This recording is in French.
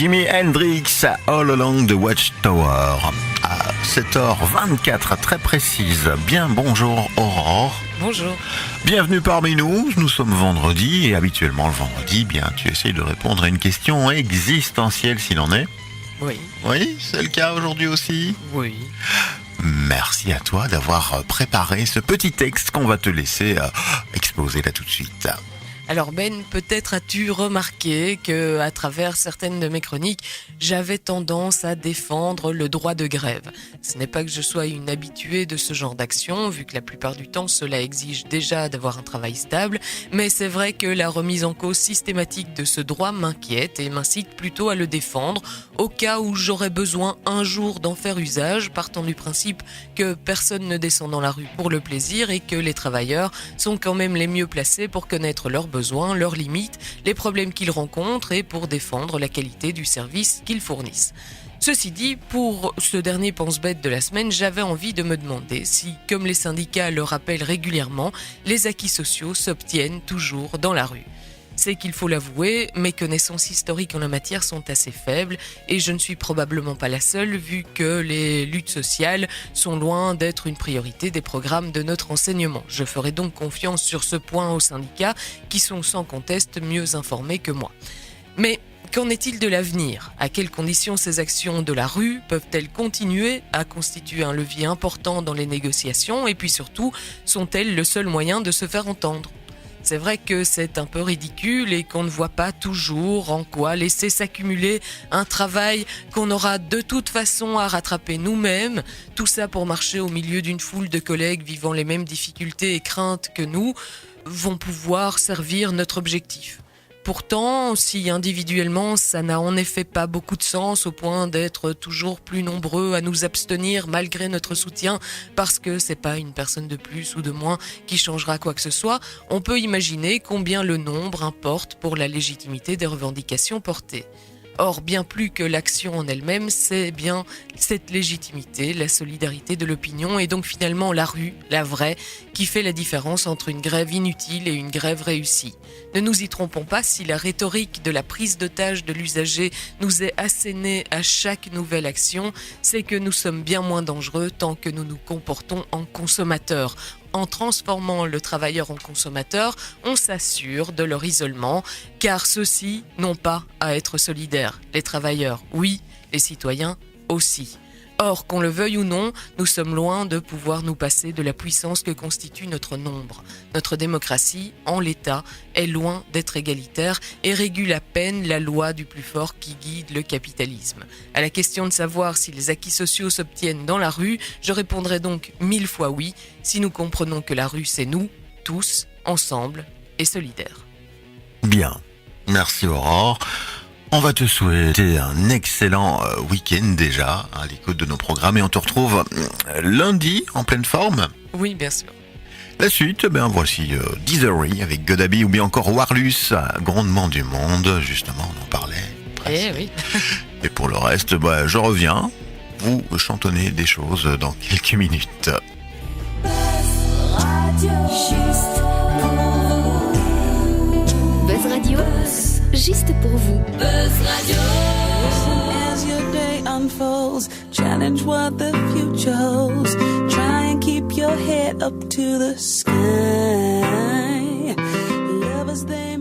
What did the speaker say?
Jimi Hendrix, All Along the Watchtower. À 7h24, très précise. Bien bonjour Aurore. Bonjour. Bienvenue parmi nous. Nous sommes vendredi et habituellement le vendredi, bien, tu essayes de répondre à une question existentielle s'il en est. Oui. Oui, c'est le cas aujourd'hui aussi. Oui. Merci à toi d'avoir préparé ce petit texte qu'on va te laisser exposer là tout de suite. Alors Ben, peut-être as-tu remarqué que, à travers certaines de mes chroniques, j'avais tendance à défendre le droit de grève. Ce n'est pas que je sois une habituée de ce genre d'action, vu que la plupart du temps cela exige déjà d'avoir un travail stable, mais c'est vrai que la remise en cause systématique de ce droit m'inquiète et m'incite plutôt à le défendre, au cas où j'aurais besoin un jour d'en faire usage, partant du principe que personne ne descend dans la rue pour le plaisir et que les travailleurs sont quand même les mieux placés pour connaître leurs besoins, leurs limites, les problèmes qu'ils rencontrent et pour défendre la qualité du service qu'ils fournissent. Ceci dit, pour ce dernier pense-bête de la semaine, j'avais envie de me demander si, comme les syndicats le rappellent régulièrement, les acquis sociaux s'obtiennent toujours dans la rue. C'est qu'il faut l'avouer, mes connaissances historiques en la matière sont assez faibles et je ne suis probablement pas la seule vu que les luttes sociales sont loin d'être une priorité des programmes de notre enseignement. Je ferai donc confiance sur ce point aux syndicats qui sont sans conteste mieux informés que moi. Mais qu'en est-il de l'avenir ? À quelles conditions ces actions de la rue peuvent-elles continuer à constituer un levier important dans les négociations et puis surtout, sont-elles le seul moyen de se faire entendre ? C'est vrai que c'est un peu ridicule et qu'on ne voit pas toujours en quoi laisser s'accumuler un travail qu'on aura de toute façon à rattraper nous-mêmes, tout ça pour marcher au milieu d'une foule de collègues vivant les mêmes difficultés et craintes que nous, vont pouvoir servir notre objectif. Pourtant, si individuellement ça n'a en effet pas beaucoup de sens au point d'être toujours plus nombreux à nous abstenir malgré notre soutien parce que c'est pas une personne de plus ou de moins qui changera quoi que ce soit, on peut imaginer combien le nombre importe pour la légitimité des revendications portées. Or, bien plus que l'action en elle-même, c'est bien cette légitimité, la solidarité de l'opinion et donc finalement la rue, la vraie, qui fait la différence entre une grève inutile et une grève réussie. Ne nous y trompons pas, si la rhétorique de la prise d'otage de l'usager nous est assénée à chaque nouvelle action, c'est que nous sommes bien moins dangereux tant que nous nous comportons en consommateurs. En transformant le travailleur en consommateur, on s'assure de leur isolement, car ceux-ci n'ont pas à être solidaires. Les travailleurs, oui, les citoyens aussi. Or, qu'on le veuille ou non, nous sommes loin de pouvoir nous passer de la puissance que constitue notre nombre. Notre démocratie, en l'état, est loin d'être égalitaire et régule à peine la loi du plus fort qui guide le capitalisme. À la question de savoir si les acquis sociaux s'obtiennent dans la rue, je répondrai donc 1000 fois oui, si nous comprenons que la rue c'est nous, tous, ensemble et solidaires. Bien, merci Aurore. On va te souhaiter un excellent week-end déjà à l'écoute de nos programmes et on te retrouve lundi en pleine forme. Oui, bien sûr. La suite, voici Deezery avec Godabi ou bien encore Warlus, grondement du monde, justement on en parlait. Eh oui. Et pour le reste, je reviens, vous chantonnez des choses dans quelques minutes. Buzz Radio, juste pour vous. Buzz Radio. As your day unfolds, challenge what the future holds. Try and keep your head up to the sky. Lovers, they